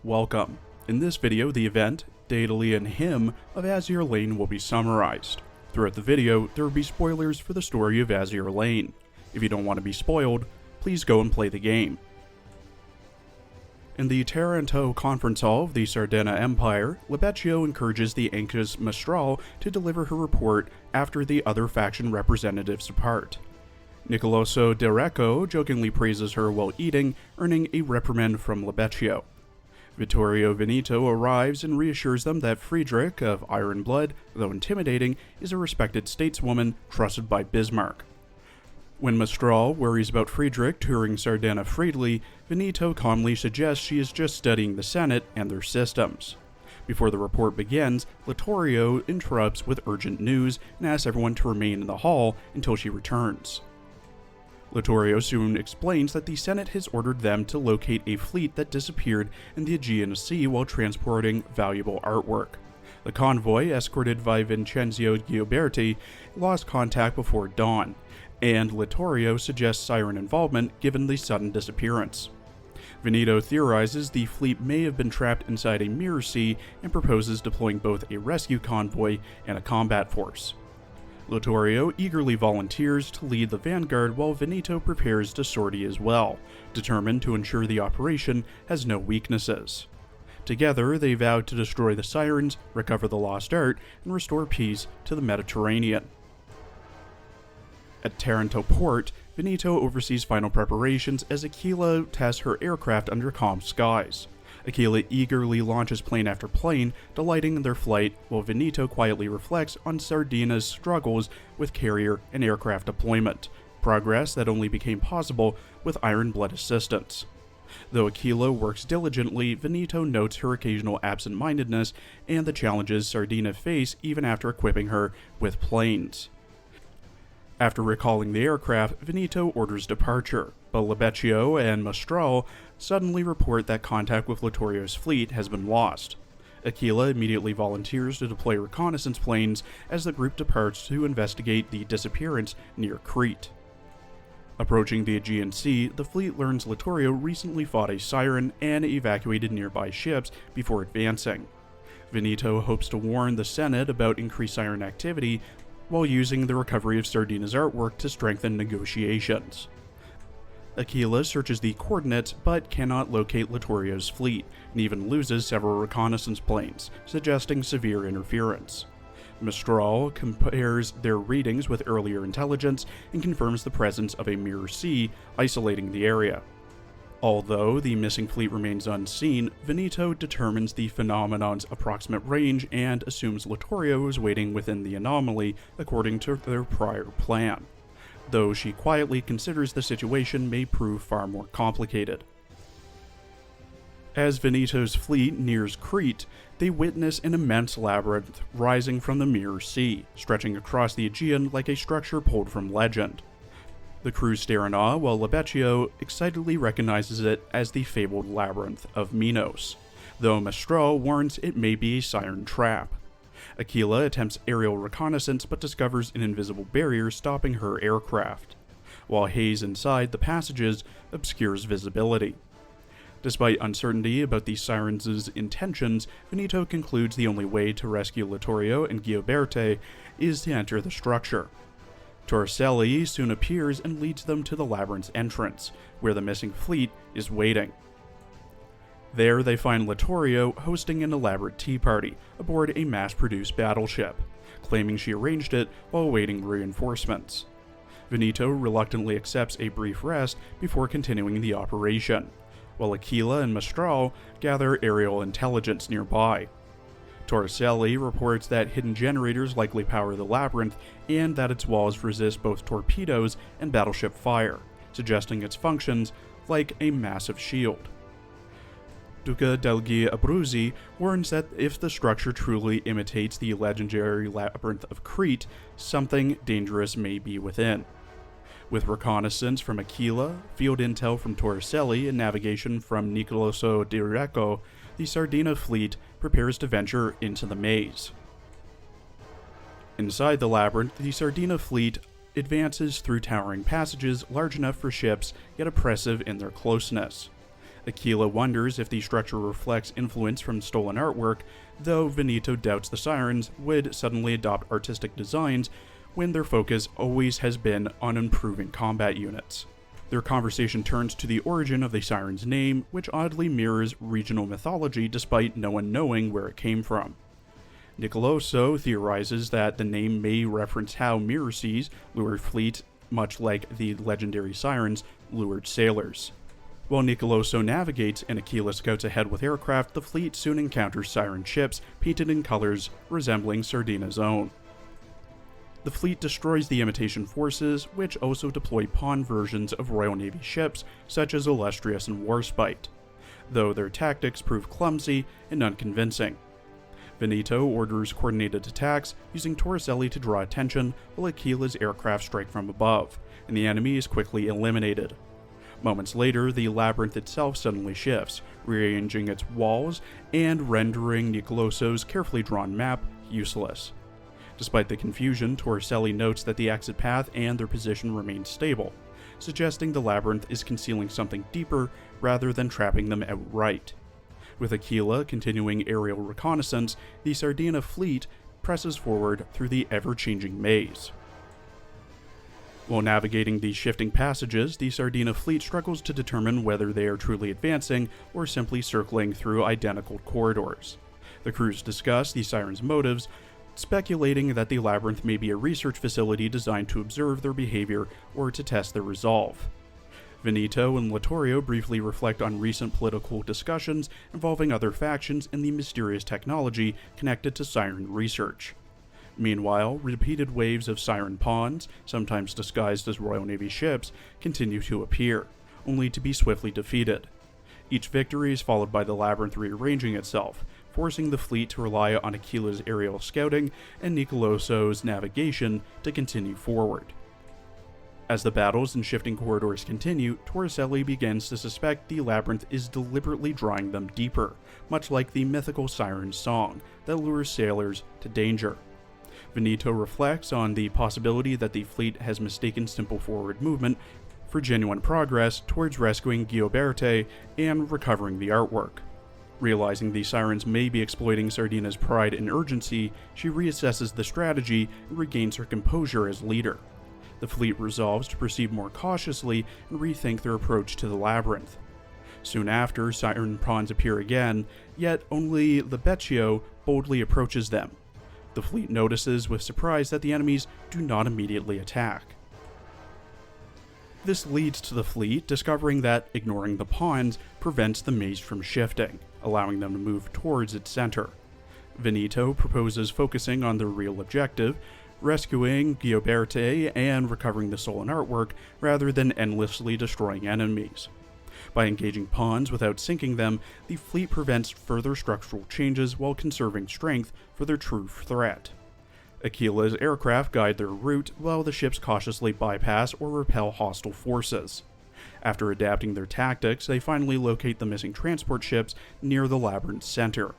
Welcome. In this video, the event, Daedalian Hymn of Azur Lane will be summarized. Throughout the video, there will be spoilers for the story of Azur Lane. If you don't want to be spoiled, please go and play the game. In the Taranto conference hall of the Sardana Empire, Libeccio encourages the anxious Mistral to deliver her report after the other faction representatives depart. Nicoloso de Recco jokingly praises her while eating, earning a reprimand from Libeccio. Vittorio Veneto arrives and reassures them that Friedrich of Iron Blood, though intimidating, is a respected stateswoman trusted by Bismarck. When Mistral worries about Friedrich touring Sardana freely, Veneto calmly suggests she is just studying the Senate and their systems. Before the report begins, Littorio interrupts with urgent news and asks everyone to remain in the hall until she returns. Littorio soon explains that the Senate has ordered them to locate a fleet that disappeared in the Aegean Sea while transporting valuable artwork. The convoy, escorted by Vincenzo Gioberti, lost contact before dawn, and Littorio suggests siren involvement given the sudden disappearance. Veneto theorizes the fleet may have been trapped inside a mirror sea and proposes deploying both a rescue convoy and a combat force. Littorio eagerly volunteers to lead the vanguard while Veneto prepares to sortie as well, determined to ensure the operation has no weaknesses. Together, they vow to destroy the sirens, recover the lost art, and restore peace to the Mediterranean. At Taranto port, Veneto oversees final preparations as Aquila tests her aircraft under calm skies. Aquila eagerly launches plane after plane, delighting in their flight, while Veneto quietly reflects on Sardina's struggles with carrier and aircraft deployment, progress that only became possible with Iron Blood assistance. Though Aquila works diligently, Veneto notes her occasional absent-mindedness and the challenges Sardina face even after equipping her with planes. After recalling the aircraft, Veneto orders departure, but Libeccio and Mistral suddenly report that contact with Littorio's fleet has been lost. Aquila immediately volunteers to deploy reconnaissance planes as the group departs to investigate the disappearance near Crete. Approaching the Aegean Sea, the fleet learns Littorio recently fought a siren and evacuated nearby ships before advancing. Veneto hopes to warn the Senate about increased siren activity while using the recovery of Sardina's artwork to strengthen negotiations. Aquila searches the coordinates but cannot locate Littorio's fleet, and even loses several reconnaissance planes, suggesting severe interference. Mistral compares their readings with earlier intelligence and confirms the presence of a mirror sea isolating the area. Although the missing fleet remains unseen, Veneto determines the phenomenon's approximate range and assumes Littorio is waiting within the anomaly according to their prior plan, though she quietly considers the situation may prove far more complicated. As Veneto's fleet nears Crete, they witness an immense labyrinth rising from the Mirror Sea, stretching across the Aegean like a structure pulled from legend. The crew stare in awe while Libeccio excitedly recognizes it as the fabled labyrinth of Minos, though Mistral warns it may be a siren trap. Aquila attempts aerial reconnaissance but discovers an invisible barrier stopping her aircraft, while haze inside the passages obscures visibility. Despite uncertainty about the sirens' intentions, Veneto concludes the only way to rescue Littorio and Gioberti is to enter the structure. Torricelli soon appears and leads them to the labyrinth's entrance, where the missing fleet is waiting. There they find Littorio hosting an elaborate tea party aboard a mass-produced battleship, claiming she arranged it while awaiting reinforcements. Veneto reluctantly accepts a brief rest before continuing the operation, while Aquila and Mistral gather aerial intelligence nearby. Torricelli reports that hidden generators likely power the labyrinth and that its walls resist both torpedoes and battleship fire, suggesting its functions like a massive shield. Duca degli Abruzzi warns that if the structure truly imitates the legendary labyrinth of Crete, something dangerous may be within. With reconnaissance from Aquila, field intel from Torricelli, and navigation from Nicoloso de Recco, the Sardina fleet prepares to venture into the maze. Inside the labyrinth, the Sardina fleet advances through towering passages large enough for ships, yet oppressive in their closeness. Aquila wonders if the structure reflects influence from stolen artwork, though Veneto doubts the Sirens would suddenly adopt artistic designs when their focus always has been on improving combat units. Their conversation turns to the origin of the Siren's name, which oddly mirrors regional mythology despite no one knowing where it came from. Nicoloso theorizes that the name may reference how Mirror Seas lured fleet, much like the legendary Sirens lured sailors. While Nicoloso navigates and Aquila scouts ahead with aircraft, the fleet soon encounters Siren ships painted in colors resembling Sardina's own. The fleet destroys the imitation forces, which also deploy pawn versions of Royal Navy ships such as Illustrious and Warspite, though their tactics prove clumsy and unconvincing. Veneto orders coordinated attacks, using Torricelli to draw attention while Aquila's aircraft strike from above, and the enemy is quickly eliminated. Moments later, the labyrinth itself suddenly shifts, rearranging its walls and rendering Nicoloso's carefully drawn map useless. Despite the confusion, Torricelli notes that the exit path and their position remain stable, suggesting the labyrinth is concealing something deeper rather than trapping them outright. With Aquila continuing aerial reconnaissance, the Sardina fleet presses forward through the ever-changing maze. While navigating these shifting passages, the Sardina fleet struggles to determine whether they are truly advancing or simply circling through identical corridors. The crews discuss the Sirens' motives, speculating that the labyrinth may be a research facility designed to observe their behavior or to test their resolve. Veneto and Littorio briefly reflect on recent political discussions involving other factions and the mysterious technology connected to Siren research. Meanwhile, repeated waves of Siren pawns, sometimes disguised as Royal Navy ships, continue to appear, only to be swiftly defeated. Each victory is followed by the labyrinth rearranging itself, forcing the fleet to rely on Aquila's aerial scouting and Nicoloso's navigation to continue forward. As the battles and shifting corridors continue, Torricelli begins to suspect the labyrinth is deliberately drawing them deeper, much like the mythical Siren song that lures sailors to danger. Veneto reflects on the possibility that the fleet has mistaken simple forward movement for genuine progress towards rescuing Gioberte and recovering the artwork. Realizing the Sirens may be exploiting Sardina's pride and urgency, she reassesses the strategy and regains her composure as leader. The fleet resolves to proceed more cautiously and rethink their approach to the labyrinth. Soon after, Siren pawns appear again, yet only Lebecchio boldly approaches them. The fleet notices with surprise that the enemies do not immediately attack. This leads to the fleet discovering that ignoring the pawns prevents the maze from shifting, allowing them to move towards its center. Veneto proposes focusing on their real objective, rescuing Gioberte and recovering the stolen artwork rather than endlessly destroying enemies. By engaging pawns without sinking them, the fleet prevents further structural changes while conserving strength for their true threat. Aquila's aircraft guide their route while the ships cautiously bypass or repel hostile forces. After adapting their tactics, they finally locate the missing transport ships near the labyrinth's center.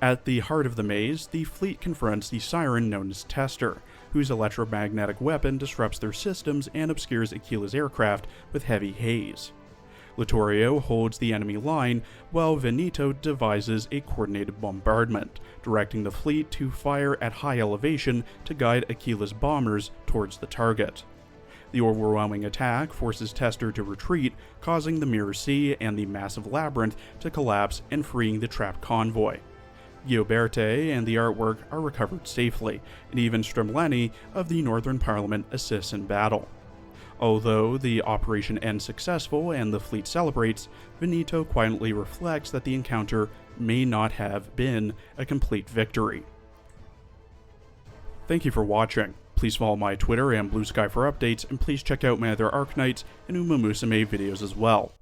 At the heart of the maze, the fleet confronts the Siren known as Tester, whose electromagnetic weapon disrupts their systems and obscures Aquila's aircraft with heavy haze. Littorio holds the enemy line, while Veneto devises a coordinated bombardment, directing the fleet to fire at high elevation to guide Aquila's bombers towards the target. The overwhelming attack forces Tester to retreat, causing the Mirror Sea and the massive labyrinth to collapse and freeing the trapped convoy. Gioberte and the artwork are recovered safely, and even Stremleni of the Northern Parliament assists in battle. Although the operation ends successful and the fleet celebrates, Veneto quietly reflects that the encounter may not have been a complete victory. Thank you for watching. Please follow my Twitter and Blue Sky for updates, and please check out my other Arknights and Uma Musume videos as well.